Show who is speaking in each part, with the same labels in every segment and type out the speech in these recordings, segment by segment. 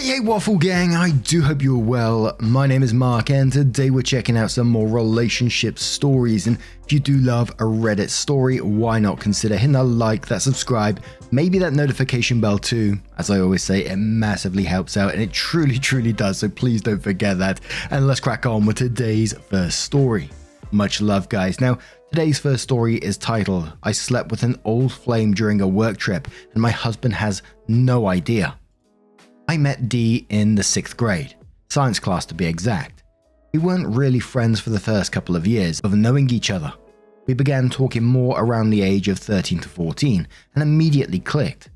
Speaker 1: Hey, Waffle Gang, I do hope you're well. My name is Mark, and today we're checking out some more relationship stories. And if you do love a Reddit story, why not consider hitting that like, that subscribe, maybe that notification bell too. As I always say, it massively helps out, and it truly does, so please don't forget that. And let's crack on with today's first story. Much love, guys. Now, today's first story is titled, I slept with an old flame during a work trip, and my husband has no idea. I met Dee in the 6th grade, science class to be exact. We weren't really friends for the first couple of years of knowing each other. We began talking more around the age of 13 to 14 and immediately clicked.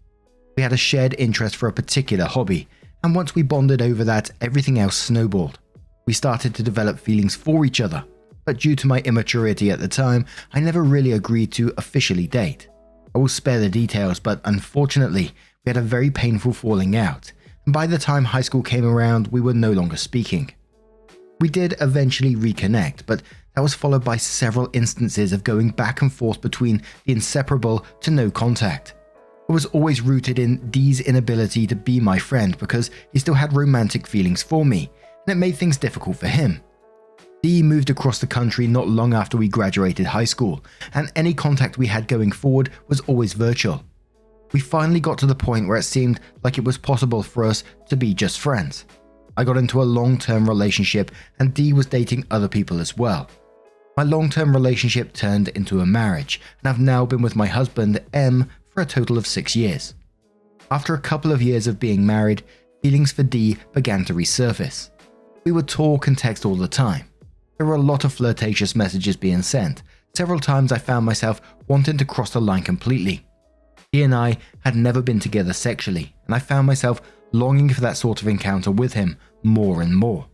Speaker 1: We had a shared interest for a particular hobby, and once we bonded over that, everything else snowballed. We started to develop feelings for each other, but due to my immaturity at the time, I never really agreed to officially date. I will spare the details, but unfortunately, we had a very painful falling out. And by the time high school came around, we were no longer speaking. We did eventually reconnect, but that was followed by several instances of going back and forth between the inseparable to no contact. It was always rooted in Dee's inability to be my friend because he still had romantic feelings for me, and it made things difficult for him. Dee moved across the country not long after we graduated high school, and any contact we had going forward was always virtual. We finally got to the point where it seemed like it was possible for us to be just friends. I got into a long-term relationship, and Dee was dating other people as well. My long-term relationship turned into a marriage, and I've now been with my husband, M, for a total of 6 years. After a couple of years of being married, feelings for Dee began to resurface. We would talk and text all the time. There were a lot of flirtatious messages being sent. Several times I found myself wanting to cross the line completely. He and I had never been together sexually, and I found myself longing for that sort of encounter with him more and more.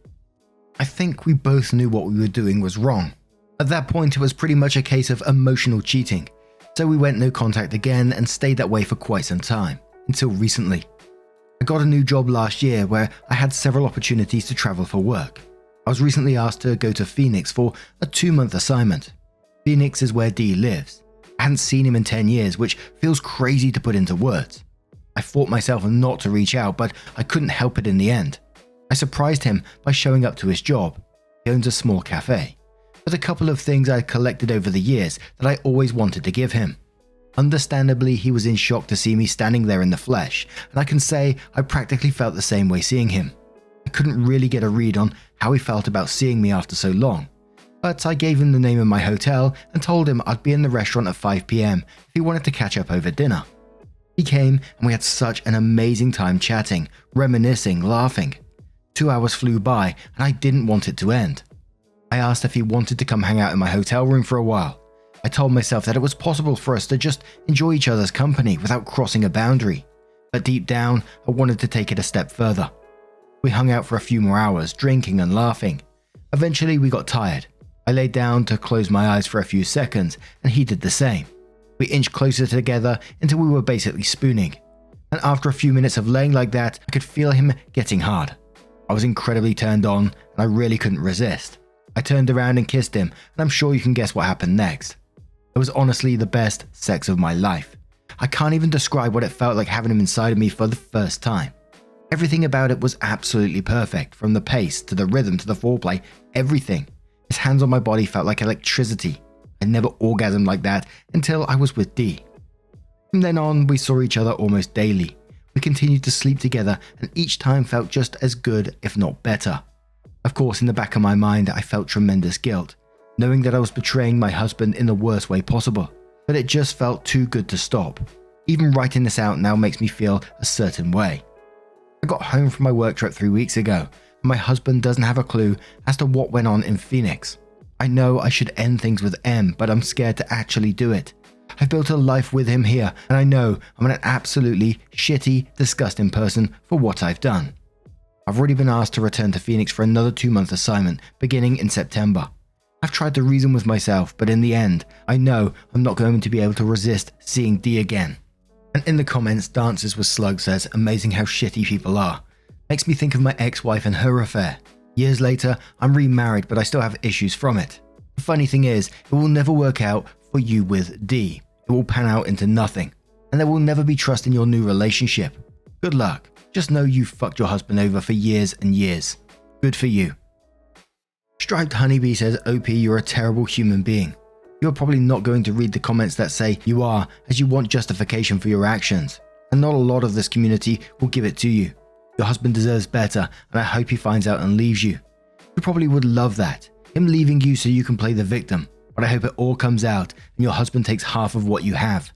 Speaker 1: I think we both knew what we were doing was wrong. At that point, it was pretty much a case of emotional cheating, so we went no contact again and stayed that way for quite some time, until recently. I got a new job last year where I had several opportunities to travel for work. I was recently asked to go to Phoenix for a 2-month assignment. Phoenix is where Dee lives. I hadn't seen him in 10 years, which feels crazy to put into words. I fought myself not to reach out, but I couldn't help it in the end. I surprised him by showing up to his job. He owns a small cafe, with a couple of things I had collected over the years that I always wanted to give him. Understandably, he was in shock to see me standing there in the flesh, and I can say I practically felt the same way seeing him. I couldn't really get a read on how he felt about seeing me after so long. But I gave him the name of my hotel and told him I'd be in the restaurant at 5 p.m. if he wanted to catch up over dinner. He came and we had such an amazing time chatting, reminiscing, laughing. 2 hours flew by and I didn't want it to end. I asked if he wanted to come hang out in my hotel room for a while. I told myself that it was possible for us to just enjoy each other's company without crossing a boundary. But deep down, I wanted to take it a step further. We hung out for a few more hours, drinking and laughing. Eventually we got tired. I laid down to close my eyes for a few seconds, and he did the same. We inched closer together until we were basically spooning. And after a few minutes of laying like that, I could feel him getting hard. I was incredibly turned on, and I really couldn't resist. I turned around and kissed him, and I'm sure you can guess what happened next. It was honestly the best sex of my life. I can't even describe what it felt like having him inside of me for the first time. Everything about it was absolutely perfect, from the pace to the rhythm to the foreplay, everything. His hands on my body felt like electricity. I never orgasmed like that until I was with Dee. From then on, we saw each other almost daily. We continued to sleep together, and each time felt just as good, if not better. Of course, in the back of my mind, I felt tremendous guilt, knowing that I was betraying my husband in the worst way possible. But it just felt too good to stop. Even writing this out now makes me feel a certain way. I got home from my work trip 3 weeks ago. My husband doesn't have a clue as to what went on in Phoenix. I know I should end things with M, but I'm scared to actually do it. I've built a life with him here, and I know I'm an absolutely shitty, disgusting person for what I've done. I've already been asked to return to Phoenix for another 2-month assignment, beginning in September. I've tried to reason with myself, but in the end, I know I'm not going to be able to resist seeing Dee again. And in the comments, Dances with Slug says, amazing how shitty people are. Makes me think of my ex-wife and her affair. Years later, I'm remarried, but I still have issues from it. The funny thing is, it will never work out for you with Dee. It will pan out into nothing, and there will never be trust in your new relationship. Good luck. Just know you fucked your husband over for years and years. Good for you. Striped Honeybee says, OP, you're a terrible human being. You're probably not going to read the comments that say you are, as you want justification for your actions. And not a lot of this community will give it to you. Your husband deserves better, and I hope he finds out and leaves you. You probably would love that, him leaving you so you can play the victim. But I hope it all comes out and your husband takes half of what you have.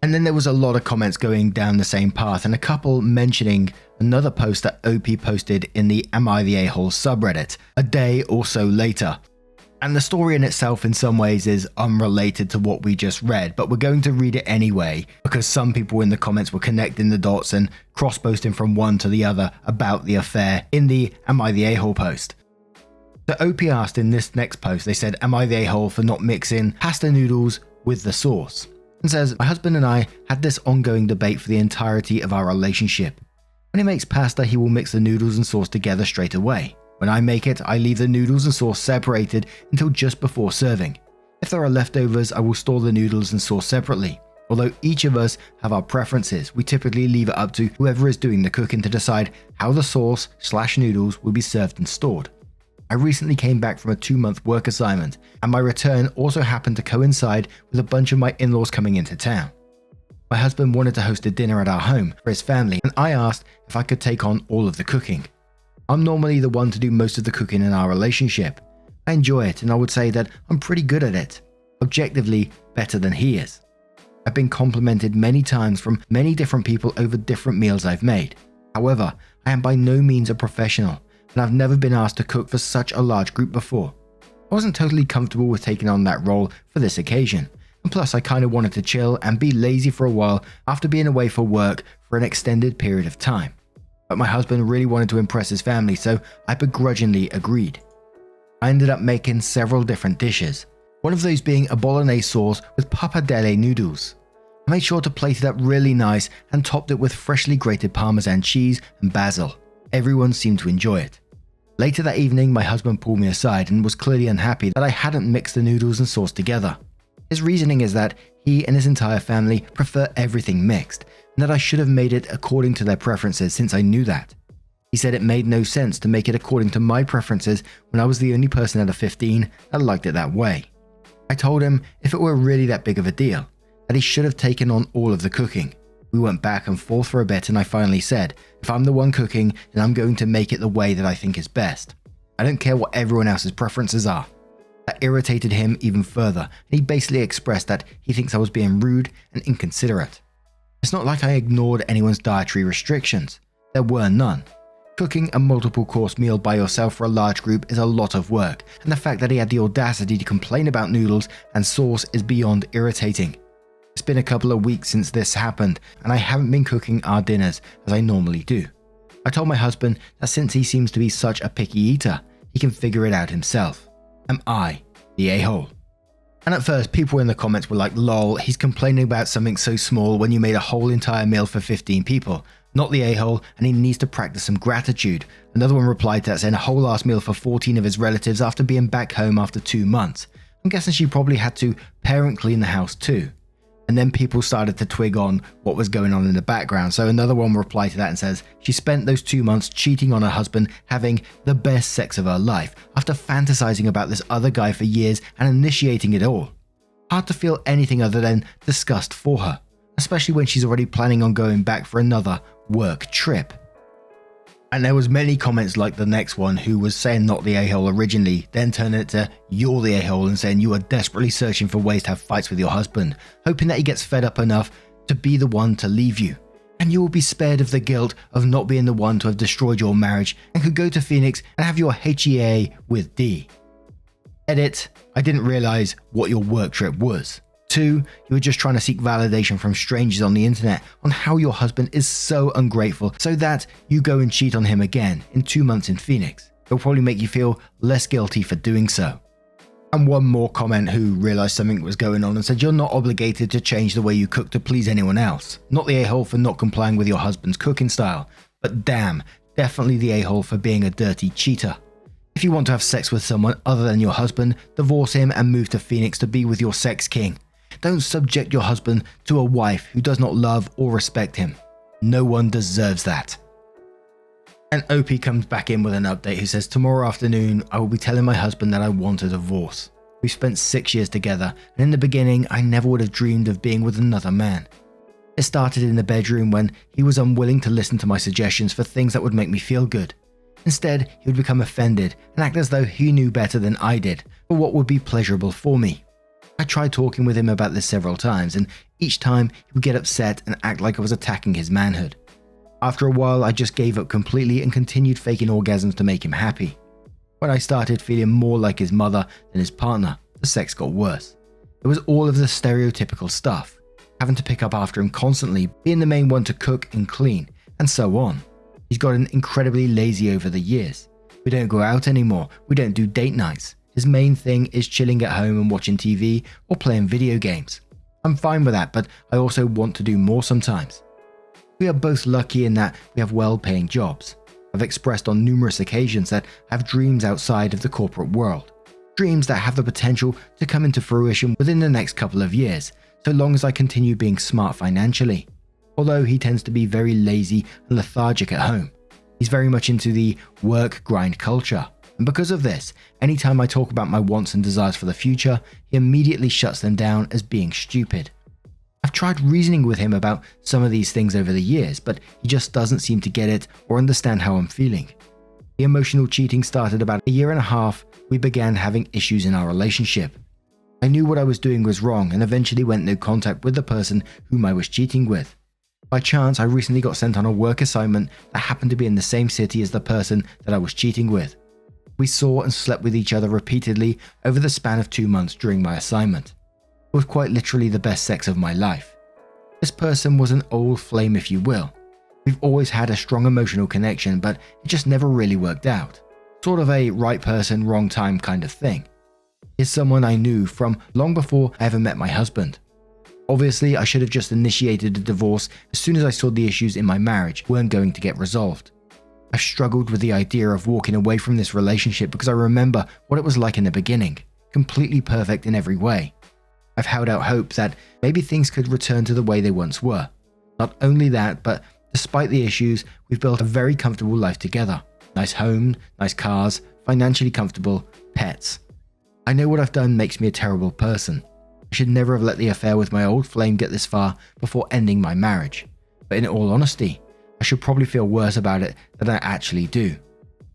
Speaker 1: And then there was a lot of comments going down the same path, and a couple mentioning another post that OP posted in the Am I the A-hole subreddit a day or so later. And the story in itself in some ways is unrelated to what we just read, but we're going to read it anyway because some people in the comments were connecting the dots and cross-posting from one to the other about the affair in the Am I the A-hole post. So OP asked in this next post, they said, am I the a-hole for not mixing pasta noodles with the sauce? And says, my husband and I had this ongoing debate for the entirety of our relationship. When he makes pasta, he will mix the noodles and sauce together straight away. When I make it, I leave the noodles and sauce separated until just before serving. If there are leftovers, I will store the noodles and sauce separately. Although each of us have our preferences, we typically leave it up to whoever is doing the cooking to decide how the sauce/noodles will be served and stored. I recently came back from a 2-month work assignment, and my return also happened to coincide with a bunch of my in-laws coming into town. My husband wanted to host a dinner at our home for his family, and I asked if I could take on all of the cooking. I'm normally the one to do most of the cooking in our relationship. I enjoy it, and I would say that I'm pretty good at it. Objectively, better than he is. I've been complimented many times from many different people over different meals I've made. However, I am by no means a professional, and I've never been asked to cook for such a large group before. I wasn't totally comfortable with taking on that role for this occasion, and plus I kind of wanted to chill and be lazy for a while after being away for work for an extended period of time. But my husband really wanted to impress his family, so I begrudgingly agreed. I ended up making several different dishes, one of those being a bolognese sauce with pappardelle noodles. I made sure to plate it up really nice and topped it with freshly grated Parmesan cheese and basil. Everyone seemed to enjoy it. Later that evening, my husband pulled me aside and was clearly unhappy that I hadn't mixed the noodles and sauce together. His reasoning is that he and his entire family prefer everything mixed, and that I should have made it according to their preferences since I knew that. He said it made no sense to make it according to my preferences when I was the only person out of 15 that liked it that way. I told him if it were really that big of a deal, that he should have taken on all of the cooking. We went back and forth for a bit, and I finally said, if I'm the one cooking, then I'm going to make it the way that I think is best. I don't care what everyone else's preferences are. That irritated him even further, and he basically expressed that he thinks I was being rude and inconsiderate. It's not like I ignored anyone's dietary restrictions. There were none. Cooking a multiple course meal by yourself for a large group is a lot of work, and the fact that he had the audacity to complain about noodles and sauce is beyond irritating. It's been a couple of weeks since this happened, and I haven't been cooking our dinners as I normally do. I told my husband that since he seems to be such a picky eater, he can figure it out himself. Am I the a-hole? And at first, people in the comments were like, lol, he's complaining about something so small when you made a whole entire meal for 15 people. Not the a-hole, and he needs to practice some gratitude. Another one replied to that saying a whole ass meal for 14 of his relatives after being back home after 2 months. I'm guessing she probably had to parent clean the house too. And then people started to twig on what was going on in the background. So another one replied to that and says, she spent those 2 months cheating on her husband, having the best sex of her life, after fantasizing about this other guy for years and initiating it all. Hard to feel anything other than disgust for her, especially when she's already planning on going back for another work trip. And there was many comments like the next one who was saying not the a-hole originally, then turning it to you're the a-hole and saying you are desperately searching for ways to have fights with your husband, hoping that he gets fed up enough to be the one to leave you. And you will be spared of the guilt of not being the one to have destroyed your marriage and could go to Phoenix and have your HEA with D. Edit, I didn't realize what your work trip was. 2, you were just trying to seek validation from strangers on the internet on how your husband is so ungrateful so that you go and cheat on him again in 2 months in Phoenix. It'll probably make you feel less guilty for doing so. And one more comment who realized something was going on and said you're not obligated to change the way you cook to please anyone else. Not the a-hole for not complying with your husband's cooking style, but damn, definitely the a-hole for being a dirty cheater. If you want to have sex with someone other than your husband, divorce him and move to Phoenix to be with your sex king. Don't subject your husband to a wife who does not love or respect him. No one deserves that. And OP comes back in with an update who says, tomorrow afternoon, I will be telling my husband that I want a divorce. We've spent 6 years together, and in the beginning, I never would have dreamed of being with another man. It started in the bedroom when he was unwilling to listen to my suggestions for things that would make me feel good. Instead, he would become offended and act as though he knew better than I did for what would be pleasurable for me. I tried talking with him about this several times, and each time he would get upset and act like I was attacking his manhood. After a while, I just gave up completely and continued faking orgasms to make him happy. When I started feeling more like his mother than his partner, the sex got worse. It was all of the stereotypical stuff, having to pick up after him constantly, being the main one to cook and clean, and so on. He's gotten incredibly lazy over the years. We don't go out anymore, we don't do date nights. His main thing is chilling at home and watching TV or playing video games. I'm fine with that, but I also want to do more sometimes. We are both lucky in that we have well-paying jobs. I've expressed on numerous occasions that I have dreams outside of the corporate world. Dreams that have the potential to come into fruition within the next couple of years, so long as I continue being smart financially. Although he tends to be very lazy and lethargic at home, he's very much into the work grind culture. And because of this, anytime I talk about my wants and desires for the future, he immediately shuts them down as being stupid. I've tried reasoning with him about some of these things over the years, but he just doesn't seem to get it or understand how I'm feeling. The emotional cheating started about a year and a half. We began having issues in our relationship. I knew what I was doing was wrong and eventually went no contact with the person whom I was cheating with. By chance, I recently got sent on a work assignment that happened to be in the same city as the person that I was cheating with. We saw and slept with each other repeatedly over the span of 2 months during my assignment. It was quite literally the best sex of my life. This person was an old flame, if you will. We've always had a strong emotional connection, but it just never really worked out. Sort of a right person, wrong time kind of thing. He's someone I knew from long before I ever met my husband. Obviously, I should have just initiated a divorce as soon as I saw the issues in my marriage weren't going to get resolved. I've struggled with the idea of walking away from this relationship because I remember what it was like in the beginning, completely perfect in every way. I've held out hope that maybe things could return to the way they once were. Not only that, but despite the issues, we've built a very comfortable life together. Nice home, nice cars, financially comfortable, pets. I know what I've done makes me a terrible person. I should never have let the affair with my old flame get this far before ending my marriage. But in all honesty, I should probably feel worse about it than I actually do.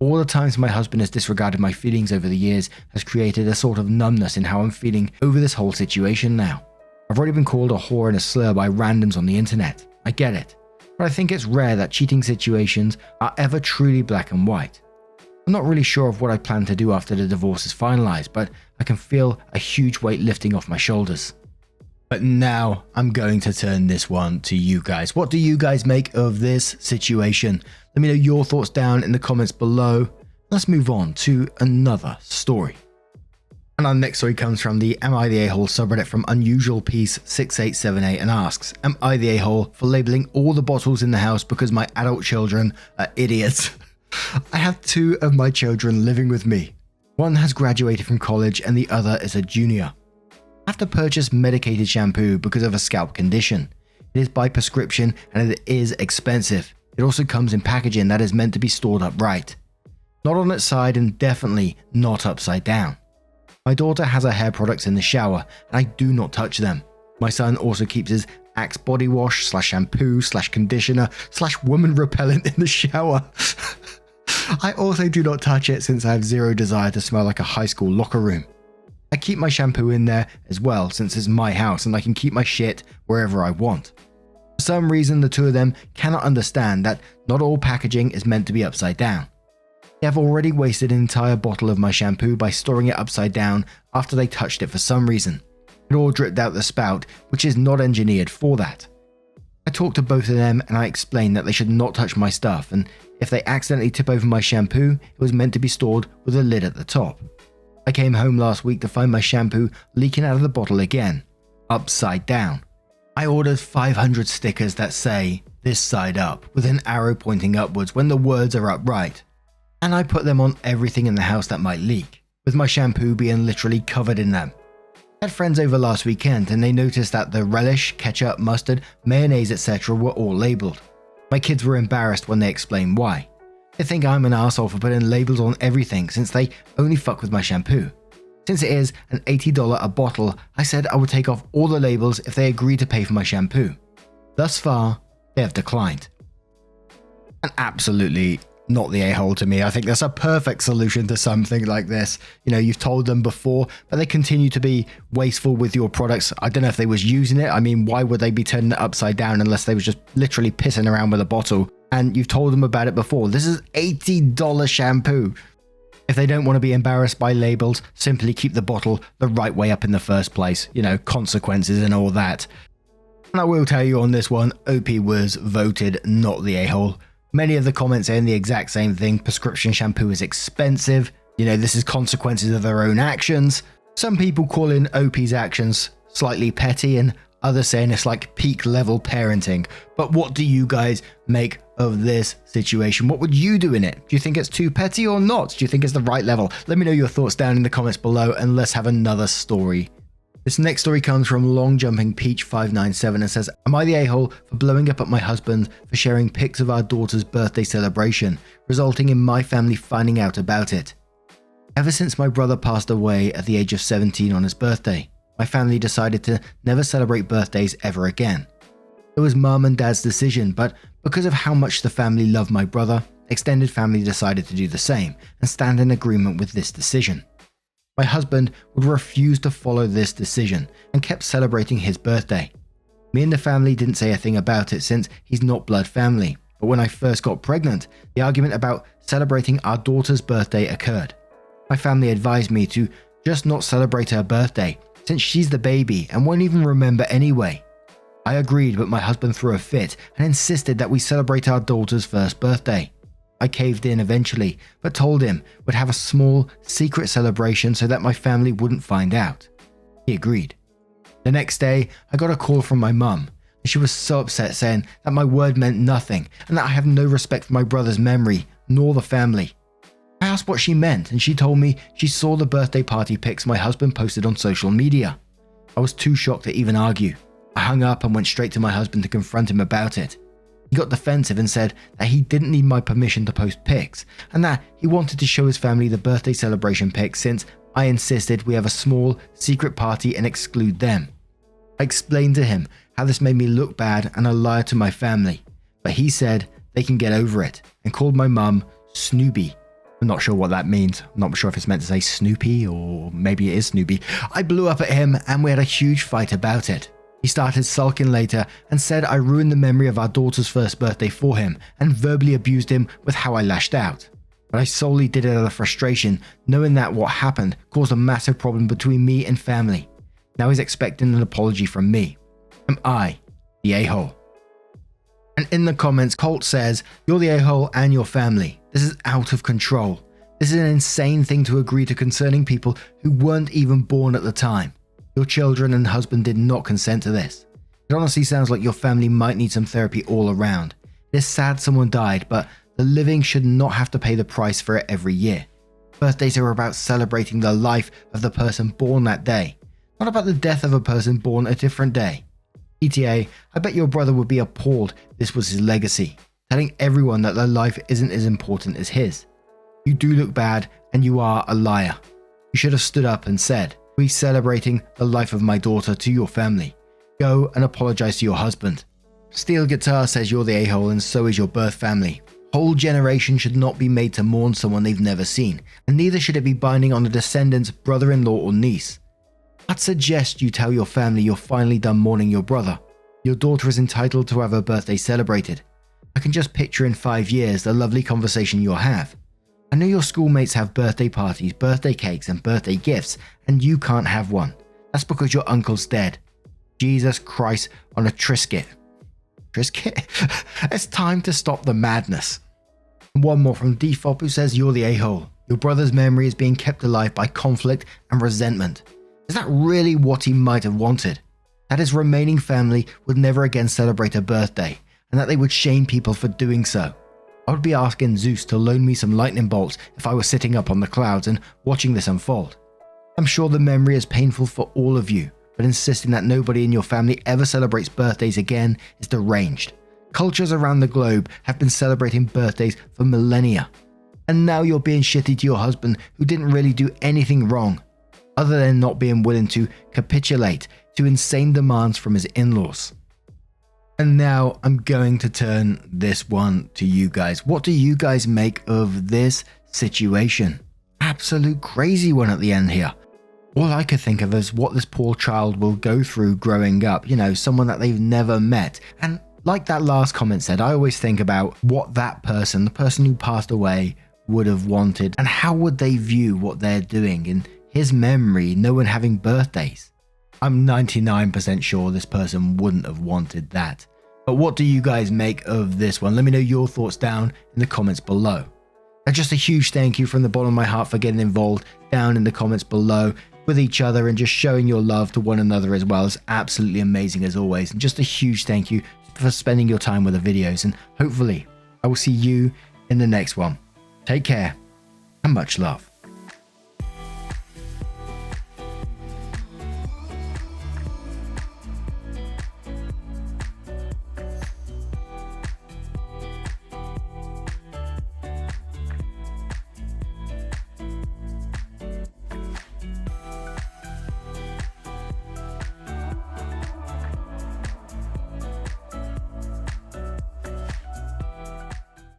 Speaker 1: All the times my husband has disregarded my feelings over the years has created a sort of numbness in how I'm feeling over this whole situation now. I've already been called a whore and a slur by randoms on the internet. I get it. But I think it's rare that cheating situations are ever truly black and white. I'm not really sure of what I plan to do after the divorce is finalized, but I can feel a huge weight lifting off my shoulders. But now I'm going to turn this one to you guys. What do you guys make of this situation? Let me know your thoughts down in the comments below. Let's move on to another story. And our next story comes from the Am I the A-hole subreddit from Unusual Piece 6878 and asks, am I the a-hole for labeling all the bottles in the house because my adult children are idiots? I have 2 of my children living with me. One has graduated from college and the other is a junior. I have to purchase medicated shampoo because of a scalp condition. It is by prescription and it is expensive. It also comes in packaging that is meant to be stored upright. Not on its side and definitely not upside down. My daughter has her hair products in the shower and I do not touch them. My son also keeps his Axe body wash / shampoo / conditioner / woman repellent in the shower. I also do not touch it since I have zero desire to smell like a high school locker room. I keep my shampoo in there as well since it's my house and I can keep my shit wherever I want. For some reason, the 2 of them cannot understand that not all packaging is meant to be upside down. They have already wasted an entire bottle of my shampoo by storing it upside down after they touched it for some reason. It all dripped out the spout, which is not engineered for that. I talked to both of them and I explained that they should not touch my stuff, and if they accidentally tip over my shampoo, it was meant to be stored with a lid at the top. I came home last week to find my shampoo leaking out of the bottle again, upside down. I ordered 500 stickers that say, this side up, with an arrow pointing upwards when the words are upright. And I put them on everything in the house that might leak, with my shampoo being literally covered in them. I had friends over last weekend and they noticed that the relish, ketchup, mustard, mayonnaise etc. were all labelled. My kids were embarrassed when they explained why. They think I'm an arsehole for putting labels on everything since they only fuck with my shampoo. Since it is an $80 a bottle, I said I would take off all the labels if they agreed to pay for my shampoo. Thus far, they have declined. And absolutely not the a-hole to me. I think that's a perfect solution to something like this. You know, you've told them before, but they continue to be wasteful with your products. I don't know if they was using it. I mean, why would they be turning it upside down unless they was just literally pissing around with a bottle? And you've told them about it before. This is $80 shampoo. If they don't want to be embarrassed by labels, simply keep the bottle the right way up in the first place. You know, consequences and all that. And I will tell you on this one, OP was voted not the a-hole. Many of the comments saying the exact same thing. Prescription shampoo is expensive. You know, this is consequences of their own actions. Some people calling OP's actions slightly petty and others saying it's like peak level parenting. But what do you guys make of this situation? What would you do in it? Do you think it's too petty or not? Do you think it's the right level? Let me know your thoughts down in the comments below and let's have another story. This next story comes from Long Jumping Peach 597 and says, am I the a-hole for blowing up at my husband for sharing pics of our daughter's birthday celebration, resulting in my family finding out about it? Ever since my brother passed away at the age of 17 on his birthday, my family decided to never celebrate birthdays ever again. It was mum and dad's decision, but because of how much the family loved my brother, extended family decided to do the same and stand in agreement with this decision. My husband would refuse to follow this decision and kept celebrating his birthday. Me and the family didn't say a thing about it since he's not blood family, but when I first got pregnant, the argument about celebrating our daughter's birthday occurred. My family advised me to just not celebrate her birthday since she's the baby and won't even remember anyway. I agreed, but my husband threw a fit and insisted that we celebrate our daughter's first birthday. I caved in eventually, but told him we'd have a small, secret celebration so that my family wouldn't find out. He agreed. The next day, I got a call from my mum, and she was so upset saying that my word meant nothing and that I have no respect for my brother's memory, nor the family. I asked what she meant, and she told me she saw the birthday party pics my husband posted on social media. I was too shocked to even argue. I hung up and went straight to my husband to confront him about it. He got defensive and said that he didn't need my permission to post pics and that he wanted to show his family the birthday celebration pics since I insisted we have a small, secret party and exclude them. I explained to him how this made me look bad and a liar to my family, but he said they can get over it and called my mum Snoopy. I'm not sure what that means. I'm not sure if it's meant to say Snoopy or maybe it is Snoopy. I blew up at him and we had a huge fight about it. He started sulking later and said I ruined the memory of our daughter's first birthday for him and verbally abused him with how I lashed out. But I solely did it out of frustration, knowing that what happened caused a massive problem between me and family. Now he's expecting an apology from me. Am I the a-hole? And in the comments, Colt says, you're the a-hole and your family. This is out of control. This is an insane thing to agree to concerning people who weren't even born at the time. Your children and husband did not consent to this. It honestly sounds like your family might need some therapy all around. It is sad someone died, but the living should not have to pay the price for it every year. Birthdays are about celebrating the life of the person born that day, not about the death of a person born a different day. ETA, I bet your brother would be appalled this was his legacy, telling everyone that their life isn't as important as his. You do look bad and you are a liar. You should have stood up and said, we're celebrating the life of my daughter to your family. Go and apologize to your husband. Steel Guitar says you're the a-hole and so is your birth family. Whole generation should not be made to mourn someone they've never seen, and neither should it be binding on a descendant's brother-in-law or niece. I'd suggest you tell your family you're finally done mourning your brother. Your daughter is entitled to have her birthday celebrated. I can just picture in 5 years the lovely conversation you'll have. I know your schoolmates have birthday parties, birthday cakes and birthday gifts, and you can't have one. That's because your uncle's dead. Jesus Christ on a Triscuit. Triscuit? It's time to stop the madness. And one more from Defop who says you're the a-hole. Your brother's memory is being kept alive by conflict and resentment. Is that really what he might have wanted? That his remaining family would never again celebrate a birthday, and that they would shame people for doing so. I would be asking Zeus to loan me some lightning bolts if I was sitting up on the clouds and watching this unfold. I'm sure the memory is painful for all of you, but insisting that nobody in your family ever celebrates birthdays again is deranged. Cultures around the globe have been celebrating birthdays for millennia. And now you're being shitty to your husband who didn't really do anything wrong, other than not being willing to capitulate to insane demands from his in-laws. And now I'm going to turn this one to you guys. What do you guys make of this situation? Absolute crazy one at the end here. All I could think of is what this poor child will go through growing up, someone that they've never met. And like that last comment said, I always think about what that person, the person who passed away, would have wanted, and how would they view what they're doing in his memory, no one having birthdays. I'm 99% sure this person wouldn't have wanted that. But what do you guys make of this one? Let me know your thoughts down in the comments below. And just a huge thank you from the bottom of my heart for getting involved down in the comments below with each other and just showing your love to one another as well. It's absolutely amazing as always. And just a huge thank you for spending your time with the videos. And hopefully I will see you in the next one. Take care and much love.